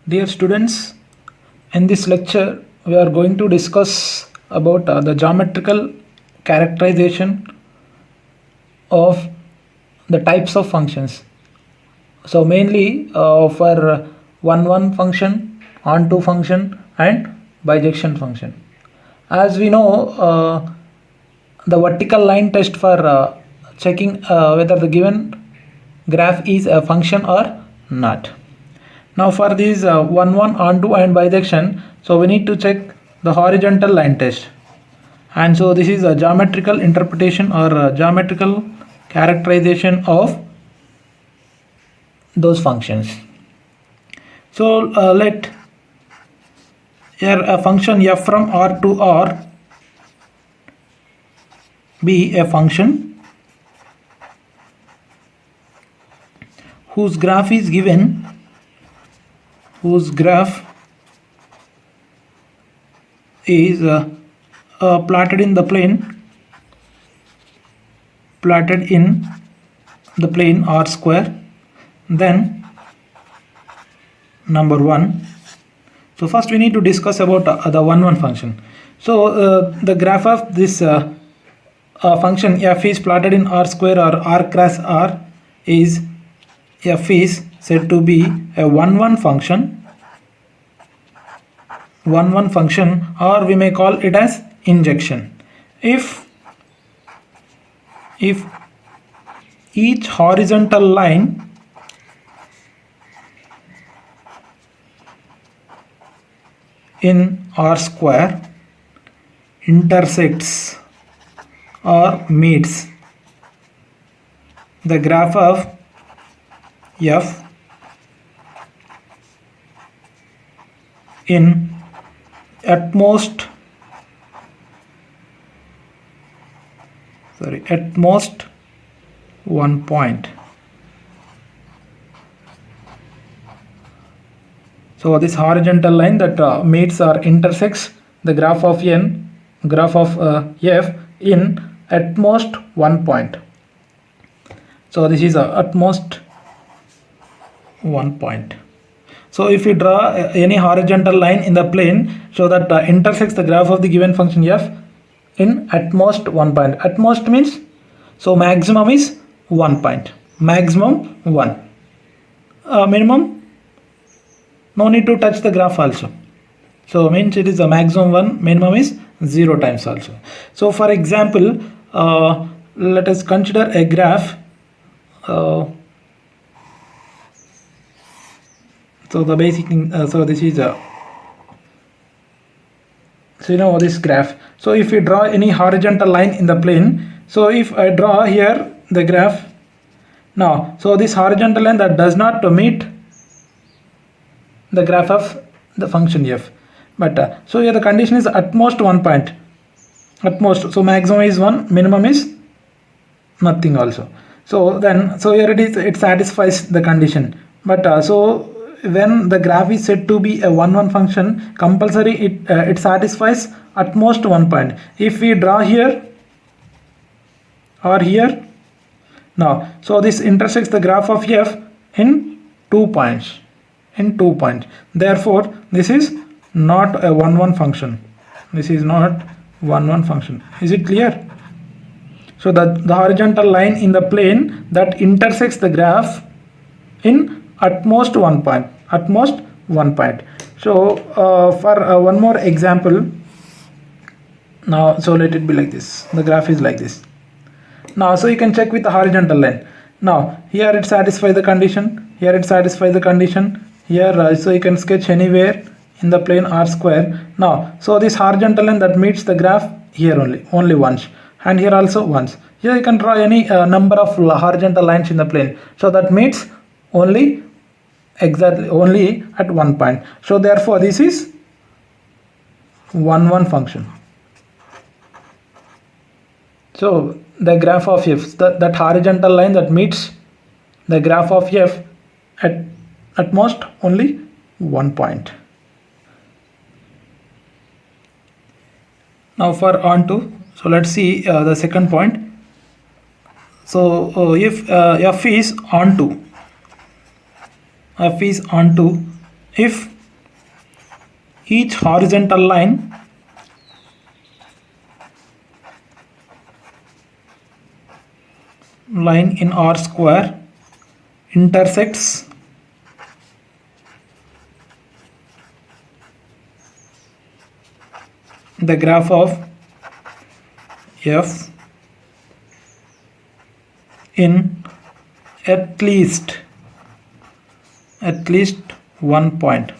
Dear students, in this lecture we are going to discuss about the geometrical characterization of the types of functions. So mainly for one function, onto function and bijection function. As we know, the vertical line test for checking whether the given graph is a function or not. Now for these one onto and bijection, so we need to check the horizontal line test. And so this is a geometrical interpretation or a geometrical characterization of those functions. So let here a function f from R to R be a function whose graph is given, whose graph is plotted in the plane R square. Then number 1. So first we need to discuss about the one function. So the graph of this function f is plotted in R square or R cross R is f is said to be a one function, or we may call it as injection. If each horizontal line in R square intersects or meets the graph of f in at most one point. So this horizontal line that meets or intersects the graph of f in at most one point. So this is at most 1 point. So if we draw any horizontal line in the plane so that intersects the graph of the given function f in at most 1 point. At most means, so maximum is 1 point. Maximum 1. Minimum, no need to touch the graph also. So means it is a maximum 1, minimum is 0 times also. So for example, let us consider a graph. So the basic thing, so this is so you know this graph. So if you draw any horizontal line in the plane, so if I draw here the graph now, so this horizontal line that does not meet the graph of the function f, but so here the condition is at most 1 point, at most. So maximum is 1, minimum is nothing also. So then, so here it satisfies the condition. But so when the graph is said to be a one function, compulsory it satisfies at most 1 point. If we draw here or here, now so this intersects the graph of f in 2 points. Therefore this is not a one function. This is not one function. Is it clear? So the horizontal line in the plane that intersects the graph in at most 1 point. At most 1 point. So for one more example, now so let it be like this. The graph is like this. Now so you can check with the horizontal line. Now here it satisfies the condition. Here it satisfies the condition. Here so you can sketch anywhere in the plane R square. Now so this horizontal line that meets the graph here only once, and here also once. Here you can draw any number of horizontal lines in the plane. So that meets only at 1 point. So therefore this is one function. So the graph of f, that horizontal line that meets the graph of f at most only 1 point. Now for onto, so let's see the second point. So if f is onto, if each horizontal line in R square intersects the graph of f in at least one point.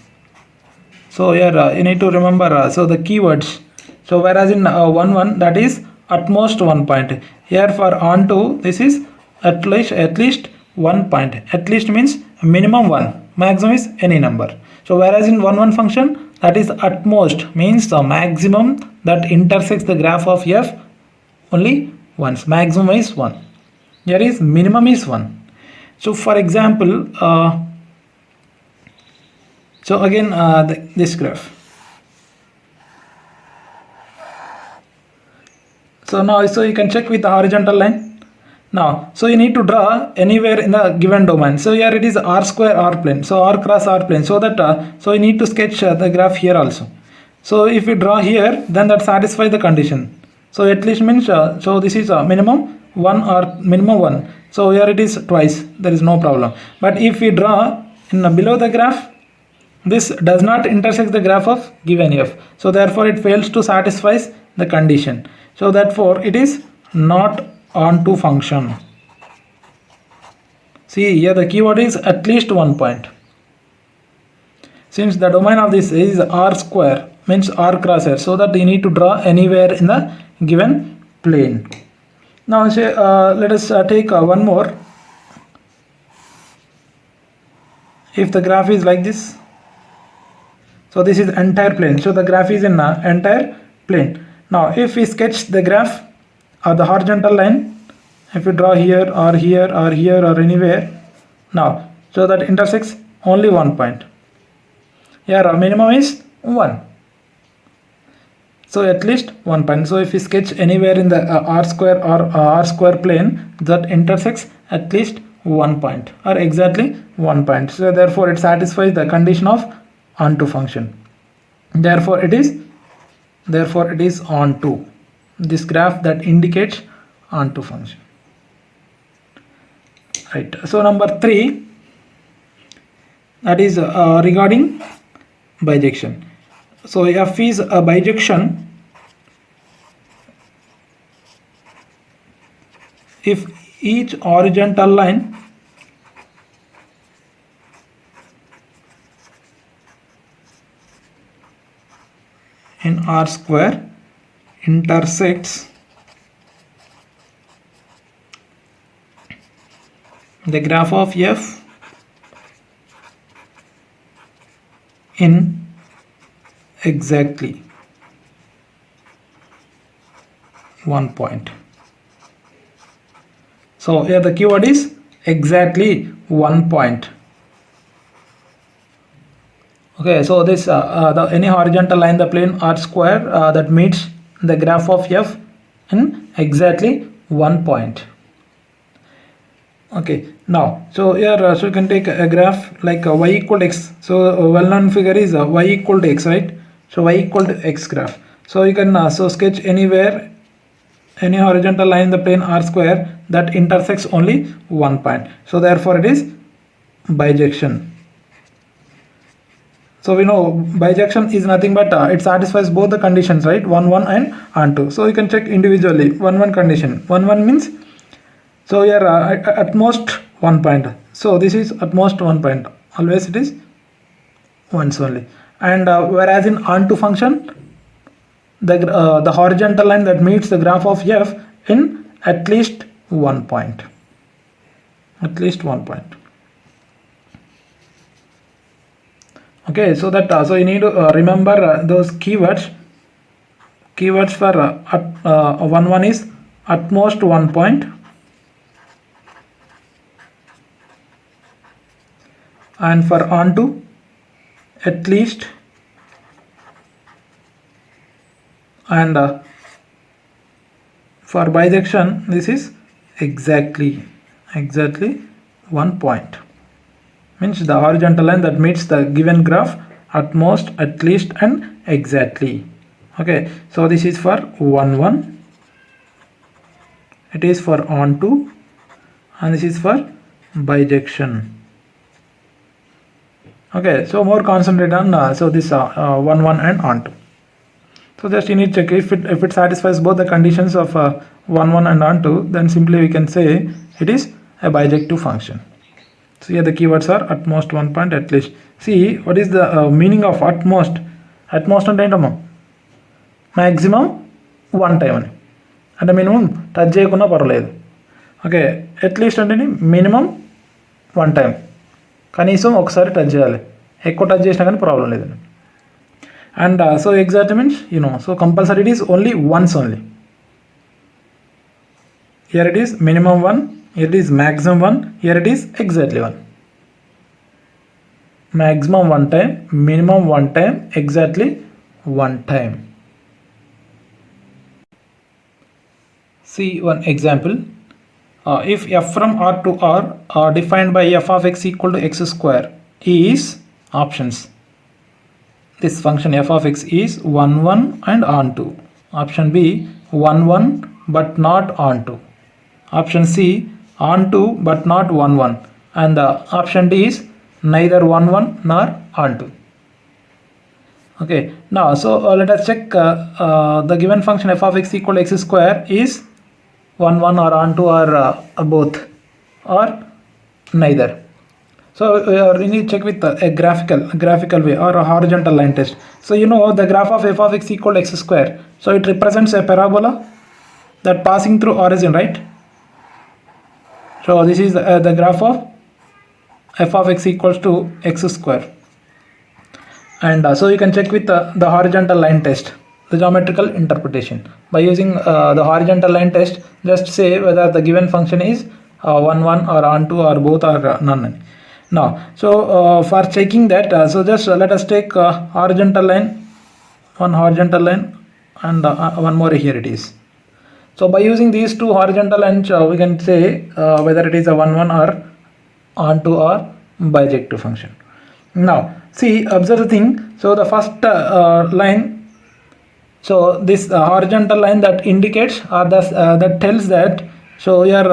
So here you need to remember so the keywords. So whereas in 1 that is at most 1 point. Here for onto this is at least 1 point. At least means minimum 1. Maximum is any number. So whereas in 1 function that is at most means the maximum that intersects the graph of f only once. Maximum is 1. Here is minimum is 1. So for example, so again this graph. So now so you can check with the horizontal line. Now so you need to draw anywhere in the given domain. So here it is r square r plane. So r cross r plane. So that so you need to sketch the graph here also. So if you draw here, then that satisfies the condition. So at least means so this is minimum 1 or minimum 1. So here it is twice. There is no problem. But if we draw in below the graph, this does not intersect the graph of given f. So therefore it fails to satisfy the condition. So therefore it is not onto function. See here the keyword is at least 1 point. Since the domain of this is r square means r cross r, so that you need to draw anywhere in the given plane. Now say let us take one more. If the graph is like this, so this is entire plane. So the graph is in entire plane. Now if we sketch the graph or the horizontal line, if we draw here or here or here or anywhere, now so that intersects only 1 point. Here our minimum is 1. So at least 1 point. So if we sketch anywhere in the r square or r square plane, that intersects at least 1 point or exactly 1 point. So therefore it satisfies the condition of onto function. Therefore it is onto this graph that indicates onto function. Right. So number 3, that is regarding bijection. So f is a bijection if each horizontal line in R square intersects the graph of f in exactly 1 point. So here the keyword is exactly 1 point. Okay, so this any horizontal line the plane r square that meets the graph of f in exactly 1 point. Okay, now so here so you can take a graph like y equal to x. So a well-known figure is y equal to x, right? So y equal to x graph. So you can so sketch anywhere any horizontal line in the plane r square that intersects only 1 point. So therefore it is bijection. So we know bijection is nothing but it satisfies both the conditions, right? 1 1 and onto. So you can check individually. 1 1 condition. 1 1 means so here at most 1 point. So this is at most 1 point. Always it is once only. And whereas in onto function, the horizontal line that meets the graph of f in at least 1 point. At least 1 point. Okay, so that so you need to remember those keywords. Keywords for 1 1 is at most 1 point. And for onto at least, and for bijection this is exactly 1 point, means the horizontal line that meets the given graph at most, at least, and exactly. Okay, so this is for 1 1, it is for onto, and this is for bijection. Okay, so more concentrate on so this 1 1 and onto. So just you need to check if it satisfies both the conditions of 1 1 and onto, then simply we can say it is a bijective function. So here the keywords are at most 1 point, at least. See what is the meaning of at most? At most అంటే ఏంటమ్మా maximum 1 time అని, అంటే minimum touch చేయకుండా పర్వాలేదు. Okay, at least అంటే minimum 1 time, కనీసం ఒకసారి touch చేయాలి, ఎక్కువ టచ్ చేసినా కానీ ప్రాబ్లం లేదండి. And so exact means so compulsory it is only once only. Here it is minimum 1, here it is maximum 1, here it is exactly 1. Maximum 1 time, minimum 1 time, exactly 1 time. See one example. If f from R to R defined by f of x equal to x square is options. This function f of x is 1 1 and onto. Option B 1 1 but not onto. Option C onto but not 1 1, and the option D is neither 1 1 nor onto. Okay, now so let us check the given function f of x equal to x square is 1 1 or onto or both or neither. So we need to check with a graphical way or a horizontal line test. So the graph of f of x equal to x square, so it represents a parabola that passing through origin, right? So this is the graph of f of x equals to x square, and so you can check with the horizontal line test, the geometrical interpretation. By using the horizontal line test, just say whether the given function is 1 1 or onto or both or none. Now so for checking that, so just let us take horizontal line, one horizontal line, and one more here it is. So by using these two horizontal lines, we can say whether it is a 1 1 or onto or bijective function. Now see, observe the thing. So the first line, so this horizontal line that indicates or that tells that, so here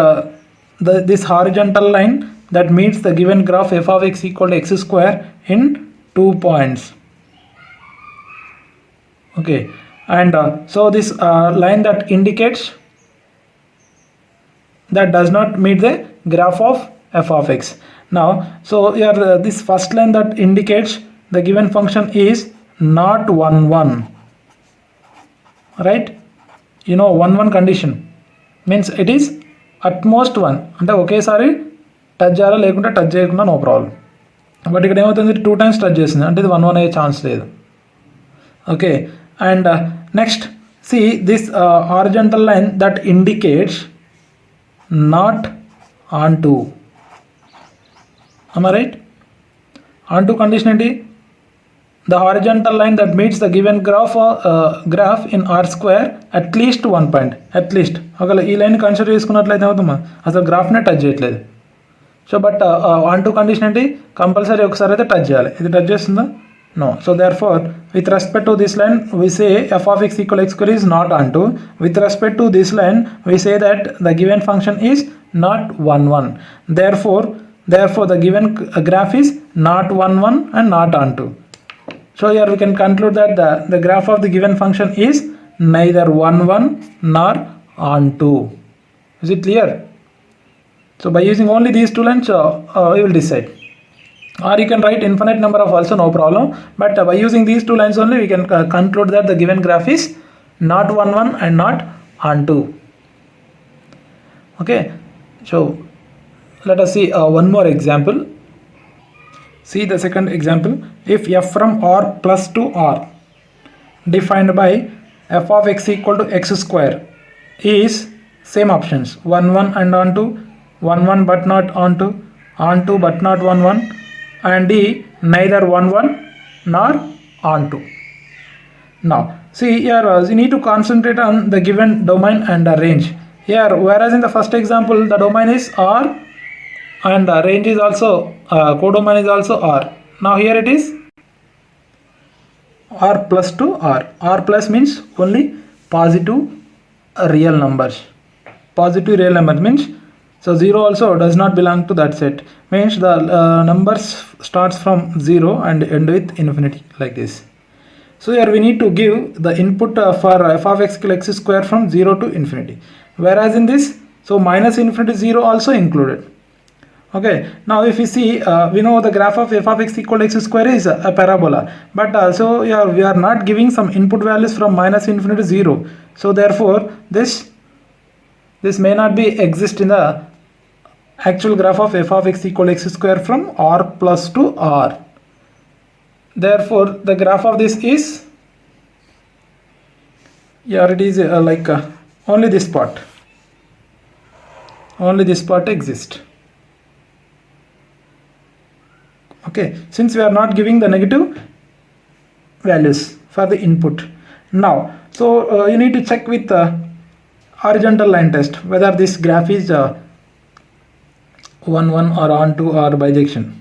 this horizontal line that meets the given graph f of x equal to x square in 2 points. Okay, and so this line that indicates that does not meet the graph of f of x. Now so here this first line that indicates the given function is not 1 1, right? 1 1 condition means it is at most 1, అంటే ఒకేసారి touch చేయాలా లేకుంటే touch చేయకుండా no problem. But ఇక్కడ ఏమవుతుంది, 2 times touch చేసింది, అంటే ఇది 1 1 అయ్యే ఛాన్స్ లేదు. Okay, and next see this horizontal line that indicates not onto. Am I right? Onto condition ఏంటి, the horizontal line that meets the given graph in r square at least 1 point, at least. ఒకవేళ ఈ line consider చేసుకున్నట్లయితే అవుతుందా, అసలు గ్రాఫ్నే touch చేయట్లేదు. So but onto condition ఏంటి, compulsory ఒకసారి అయితే టచ్ చేయాలి. ఇది టచ్ చేస్తుందా? No. So therefore with respect to this line we say f of x equal to x square is not onto. With respect to this line we say that the given function is not 1 1. Therefore the given graph is not 1 1 and not onto. So here we can conclude that the graph of the given function is neither 1 1 nor onto. Is it clear? So by using only these two lines we will decide. Or you can write infinite number of also, no problem, but by using these two lines only we can conclude that the given graph is not 1 1 and not onto. Okay, so let us see one more example. See the second example. If f from R plus to R defined by f of x equal to x square is same options 1 1 and onto, 1 1 but not onto, onto but not 1 1, and D neither 1 1 nor onto. Now see here you need to concentrate on the given domain and the range. Here whereas in the first example the domain is R and the range is also codomain is also R. Now here it is r plus to r. R plus means only positive real numbers. Positive real number means, so 0 also does not belong to that set, means the numbers starts from 0 and end with infinity, like this. So here we need to give the input for f of x equal x square from 0 to infinity, whereas in this, so minus infinity 0 also included. Okay, now if you see, we know the graph of f of x equal x square is a parabola, but so here we are not giving some input values from minus infinity to 0, so therefore this may not be exist in the actual graph of f of x equal x square from r plus to r. Therefore the graph of this is, here it is only this part exists. Okay, since we are not giving the negative values for the input. Now, so you need to check with horizontal line test whether this graph is 1 1 or onto or bijection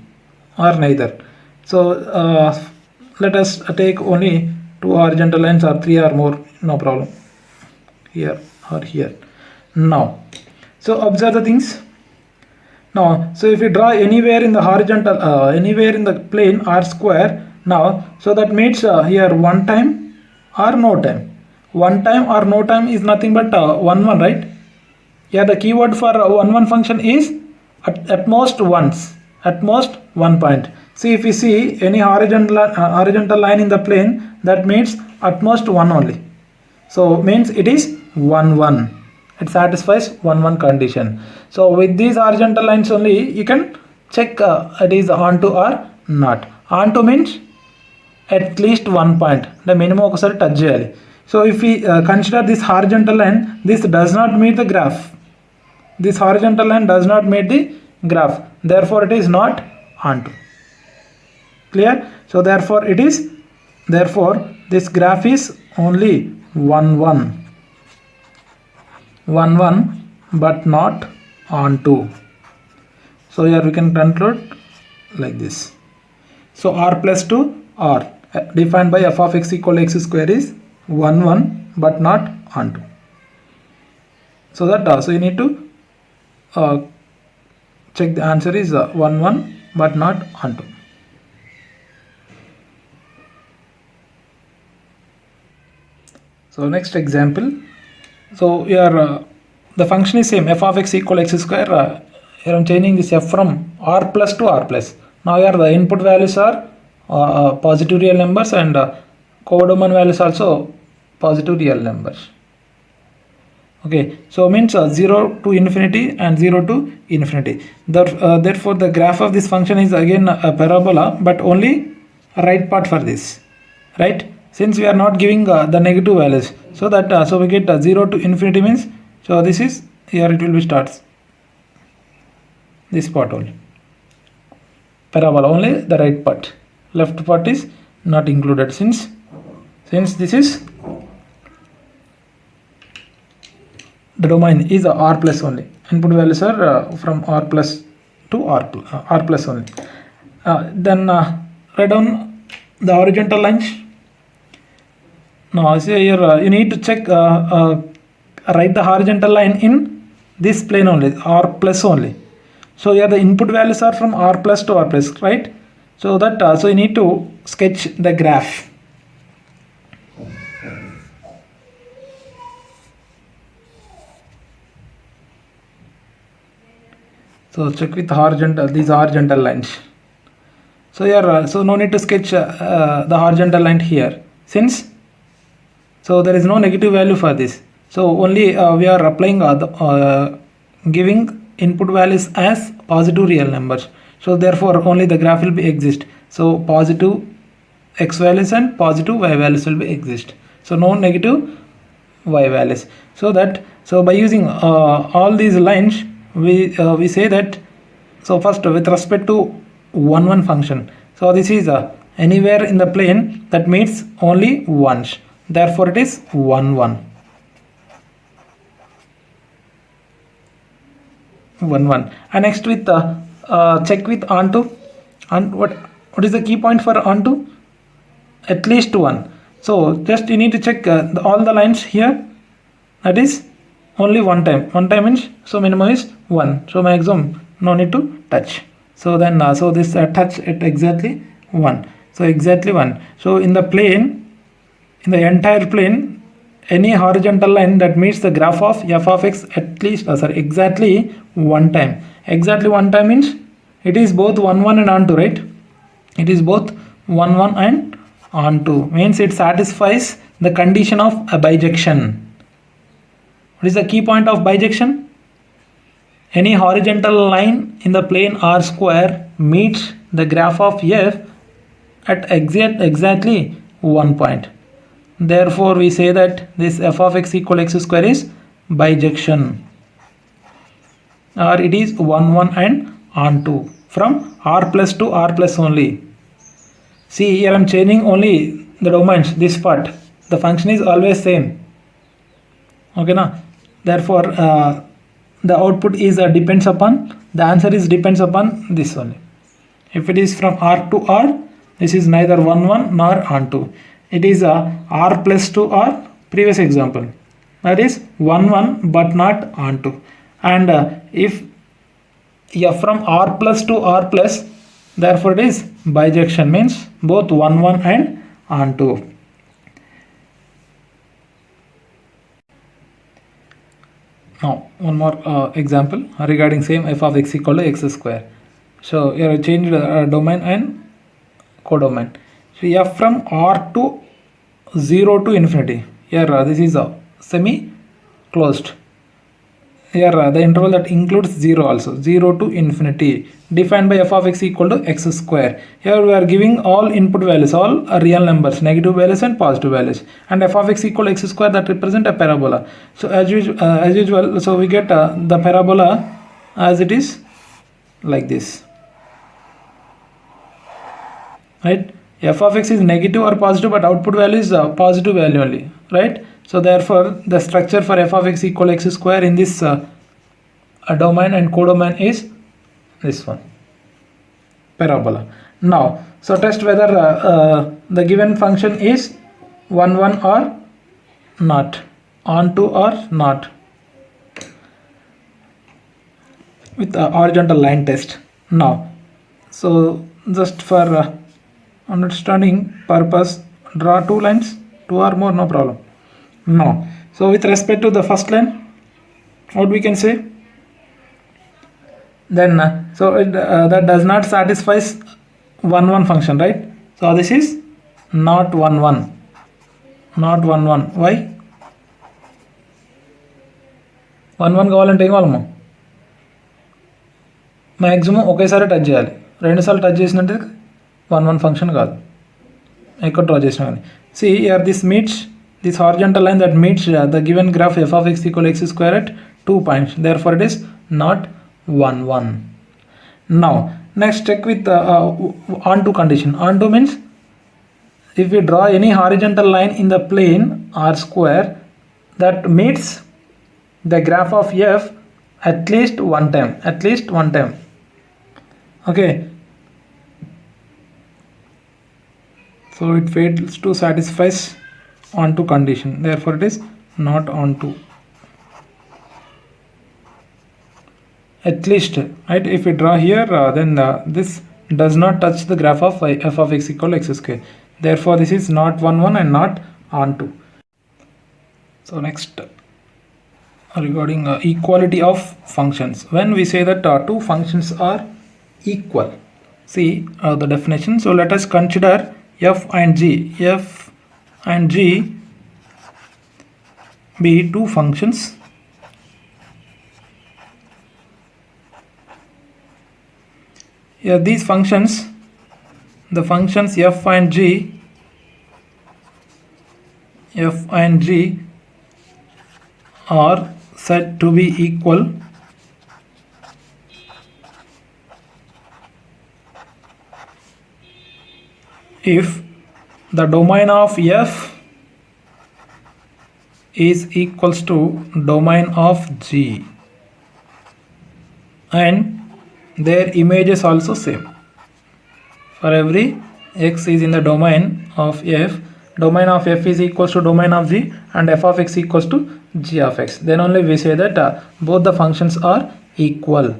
or neither. So let us take only 2 horizontal lines or 3 or more, no problem, here or here. Now, so observe the things. Now, so if you draw anywhere in the horizontal, anywhere in the plane r square, now, so that means here one time or no time. One time or no time is nothing but 1 1, right? Yeah, the keyword for 1 1 function is at most once, at most 1 point. See, if you see any horizontal line in the plane, that means at most 1 only. So means it is 1 1. It satisfies 1 1 condition. So with these horizontal lines only you can check it is onto or not. Onto means at least 1 point, the minimum ఒకసారి touch చేయాలి. So if we consider this horizontal line, this does not meet the graph. This horizontal line does not meet the graph. Therefore it is not onto. Clear? So therefore this graph is only 1 1. 1 1 but not onto. So here we can conclude like this. So r plus to r defined by f of x equal x square is 1 1 but not onto. So that so you need to check the answer is 1 1 but not onto. So next example. So here the function is same, f of x equal x square. Here I am changing this f from r plus to r plus. Now here the input values are positive real numbers and codomain values also positive real numbers. Okay, so means 0 to infinity and 0 to infinity. Therefore the graph of this function is again a parabola, but only right part for this, right? Since we are not giving the negative values, so that so we get 0 to infinity means, so this is here it will be starts this part only, parabola only the right part, left part is not included since this is the domain is r plus only. Input values are from r plus to r plus only. Then write down the horizontal lines. Now see here you need to check write the horizontal line in this plane only, r plus only. So here the input values are from r plus to r plus, right? So that so you need to sketch the graph. So check with these horizontal lines. So here so no need to sketch the horizontal line here, since so there is no negative value for this. So only we are applying giving input values as positive real numbers. So therefore only the graph will be exist. So positive x values and positive y values will be exist. So no negative y values. So that so by using all these lines we say that, so first with respect to 1 1 function, so this is anywhere in the plane that meets only once. Therefore it is 1 1. 1 1. And next with check with onto. And what is the key point for onto? at least 1. So just you need to check all the lines here, that is only one time. One time means, so minimum is 1. So maximum no need to touch. So then so this touch at exactly 1. So exactly 1. So in the plane, in the entire plane, any horizontal line that meets the graph of f of x at least exactly one time. Exactly one time means it is both 1 1 and onto, right? It is both 1 1 and onto, means it satisfies the condition of a bijection. What is the key point of bijection? Any horizontal line in the plane r square meets the graph of f at exactly one point. Therefore we say that this f of x equal x square is bijection, or it is 1 1 and onto from r plus to r plus only. See, here I am changing only the domains, this part. The function is always same. Okay, na? Therefore the output is depends upon, the answer is depends upon this only. If it is from r to r, this is neither 1 1 nor onto. It is r plus to r, previous example, that is 1 1 but not onto. And if from r plus to r plus, therefore it is bijection, means both 1 1 and onto. Now one more example regarding same f of x equal to x square. So here I changed domain and codomain. So f from r to 0 to infinity. Here this is semi closed. Here the interval that includes 0 also, 0 to infinity, defined by f of x equal to x square. Here we are giving all input values, all are real numbers, negative values and positive values, and f of x equal to x square that represent a parabola. So as usual, so we get the parabola as it is like this, right? F of x is negative or positive, but output value is positive value only, right? So therefore the structure for f of x equal to x square in this domain and codomain is this one, parabola. Now so test whether the given function is 1 1 or not, onto or not, with the horizontal line test. Now so just for understanding purpose, draw two lines, two or more, no problem. No. So with respect to the first line, what we can say? Then that does not satisfies 1 1 function, right? So this is not 1 1, not 1 1. Why? 1 1 కావాలంటే ఏం కావాలమ్మా, maximum ఒకేసారి touch చేయాలి. రెండుసార్లు touch చేసినట్టు 1 1 function కాదు, ఎక్కడ draw చేసినా కానీ. See here this meets this horizontal line that meets the given graph f of x equal to x square at 2 points. Therefore it is not 1 1. Now next check with onto condition. Onto means if we draw any horizontal line in the plane r square that meets the graph of f at least one time, at least one time. Okay, so it fails to satisfies onto condition, therefore it is not onto. At least, right? If we draw here then this does not touch the graph of f of x equal to x square, therefore this is not 1 1 and not onto. So next regarding equality of functions, when we say that two functions are equal, see the definition. So let us consider f and g. F and g be two functions here. These functions, the functions f and g are said to be equal if the domain of f is equals to domain of g and their image is also same for every x is in the domain of f, domain of f is equals to domain of g, and f of x equals to g of x, then only we say that both the functions are equal.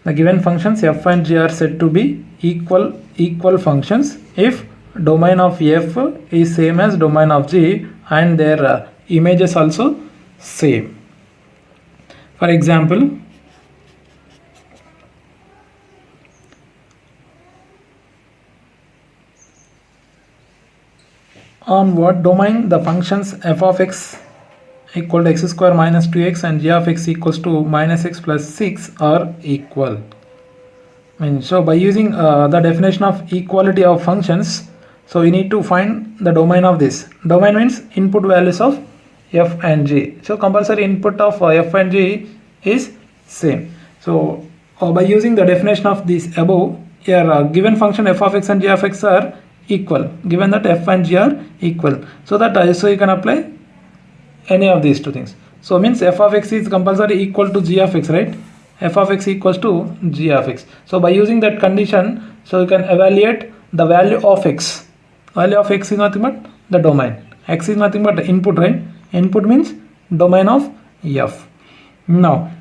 The given functions f and g are said to be equal functions if domain of f is same as domain of g and their images also same. For example, on what domain the functions f of x equal to x square minus 2x and g of x equals to minus x plus 6 are equal. So by using the definition of equality of functions, so we need to find the domain of this. Domain means input values of f and g. So compulsory input of f and g is same. So by using the definition of this above, here given function f of x and g of x are equal, given that f and g are equal, so that so you can apply any of these two things. So means f of x is compulsory equal to g of x, right? F of x equals to g of x. So by using that condition, so you can evaluate the value of x. Value of x is nothing but the domain. X is nothing but the input, right? Input means domain of f. Now,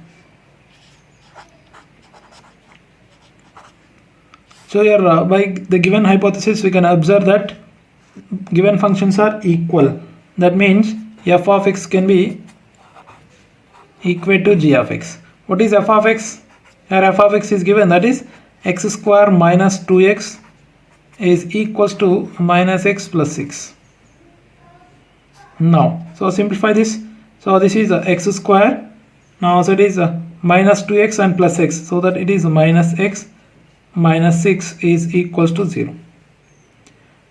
so here by the given hypothesis we can observe that given functions are equal. That means f of x can be equal to g of x. What is f of x? Here f of x is given, that is x square minus 2x is equals to minus x plus 6. Now, so simplify this. So this is x square. Now so it is minus 2x and plus x, so that it is minus x minus 6 is equals to 0.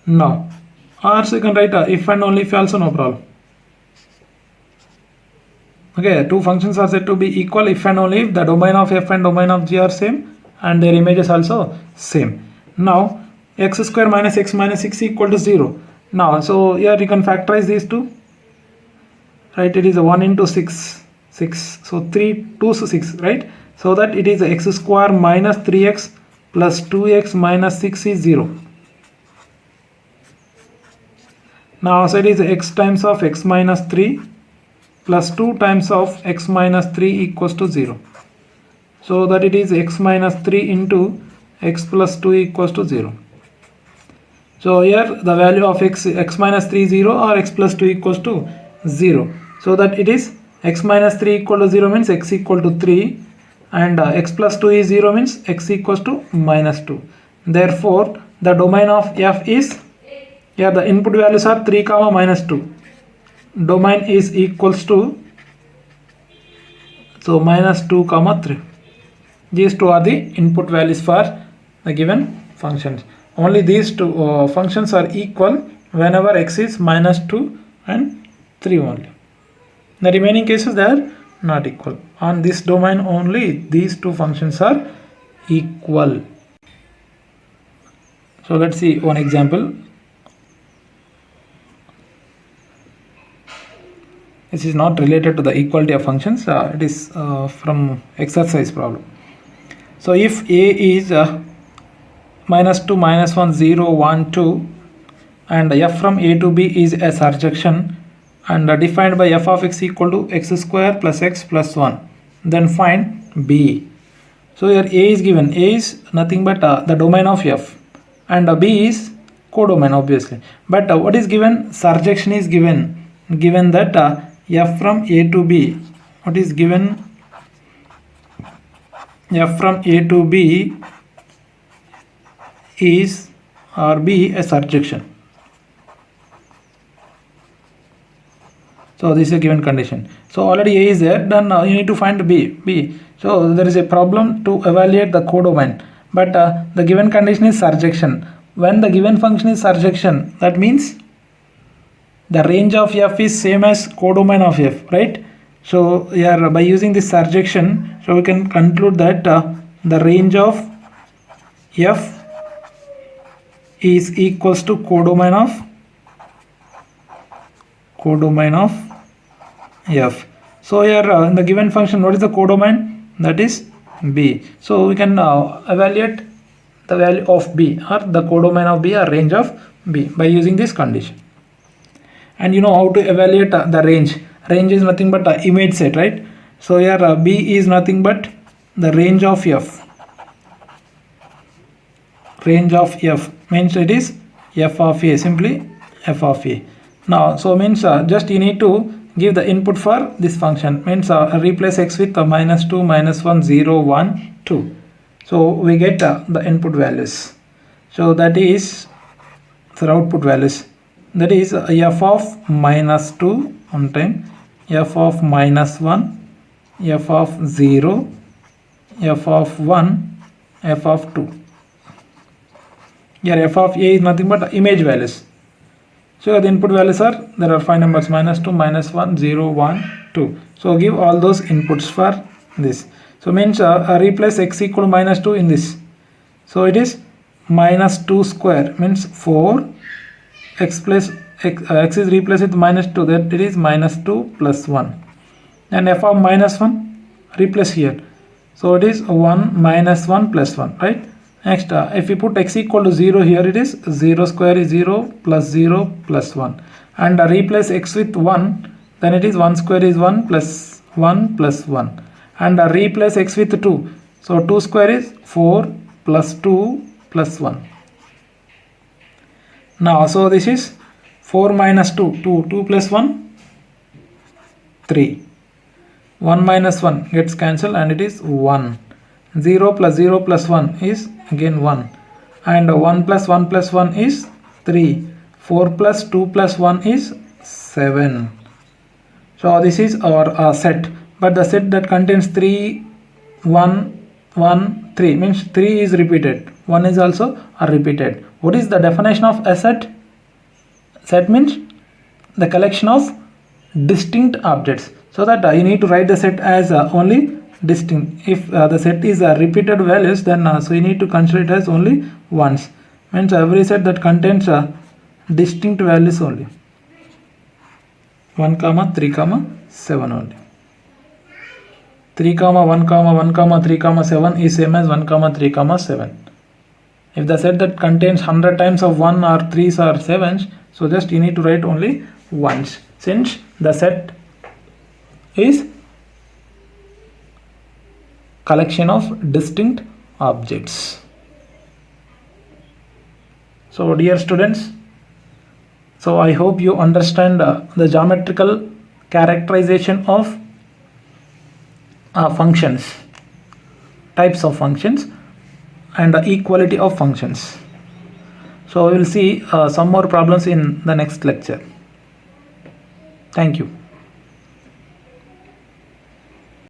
Now, or so you can write if and only if also, no problem. Okay, two functions are said to be equal if and only if the domain of f and domain of g are same and their images also same. Now, x square minus x minus 6 equal to 0. Now, so here you can factorize these two. Right, it is a 1 into 6. So 3 2s 6, right? So that it is x square minus 3x plus 2x minus 6 is 0. Now, so it is x times of x minus 3 plus 2 times of x minus 3 equals to 0. So that it is x minus 3 into x plus 2 equals to 0. So here the value of x minus 3 is 0 or x plus 2 equals to 0. So that it is x minus 3 equal to 0 means x equal to 3, and x plus 2 is 0 means x equals to minus 2. Therefore the domain of f is, here the input values are 3 comma minus 2. Domain is equals to, so minus 2 comma 3. These two are the input values for the given functions. Only these two functions are equal whenever x is minus 2 and 3 only. The remaining cases they are not equal. On this domain only these two functions are equal. So let's see one example. This is not related to the equality of functions. It is from exercise problem. So if a is minus 2 minus 1 0 1 2 and f from a to b is a surjection and defined by f of x equal to x square plus x plus 1, then find b. So here a is given. A is nothing but the domain of f, and b is codomain obviously. But what is given? Surjection is given. Given that f from a to b, what is given? F from a to b is or b a surjection. So this is a given condition. So already a is there, then you need to find b. So there is a problem to evaluate the codomain, but the given condition is surjection. When the given function is surjection, that means the range of f is same as codomain of f, right? So here by using this surjection, so we can conclude that the range of f is equals to codomain of f. So here in the given function, what is the codomain? That is b. So we can evaluate the value of b or the codomain of b or range of b by using this condition. And you know how to evaluate the range. Range is nothing but image set, right? So here b is nothing but the range of f. Range of f means it is f of a, simply f of a. Now so means just you need to give the input for this function, means replace x with minus 2, minus 1, 0, 1, 2. So we get the input values. So that is the output values. That is f of minus 2 one time, f of minus 1, f of 0, f of 1, f of 2. Here f of a is nothing but image values. So the input values are, there are 5 numbers, minus 2, minus 1, 0, 1, 2. So give all those inputs for this. So means replace x equal to minus 2 in this. So it is minus 2 square means 4, x plus x is replaced with minus 2, that it is minus 2 plus 1. And f of minus 1 replace here. So it is 1 minus 1 plus 1, right? Next if we put x equal to 0 here, it is 0 square is 0 plus 1. And replace x with 1, then it is 1 square is 1 plus 1. And replace x with 2. So 2 square is 4 plus 2 plus 1. Now so this is 4 minus 2, 2 plus 1, 3. 1 minus 1 gets cancelled and it is 1. 0 plus 1 is again 1. And 1 plus 1 is 3. 4 plus 2 plus 1 is 7. So this is our set. But the set that contains 3, 1, 1, 3 means 3 is repeated. 1 is also repeated. What is the definition of a set? Set means the collection of distinct objects. So that you need to write the set as only distinct. If the set is repeated values, then so you need to consider it as only ones. Means every set that contains distinct values only. 1, 3, 7 only. 3, 1, 1, 3, 7 is same as 1, 3, 7. If the set that contains 100 times of 1 or 3s or 7s, so just you need to write only ones, since the set is collection of distinct objects. So dear students, so I hope you understand the geometrical characterization of functions, types of functions, and the equality of functions. So we will see some more problems in the next lecture. Thank you.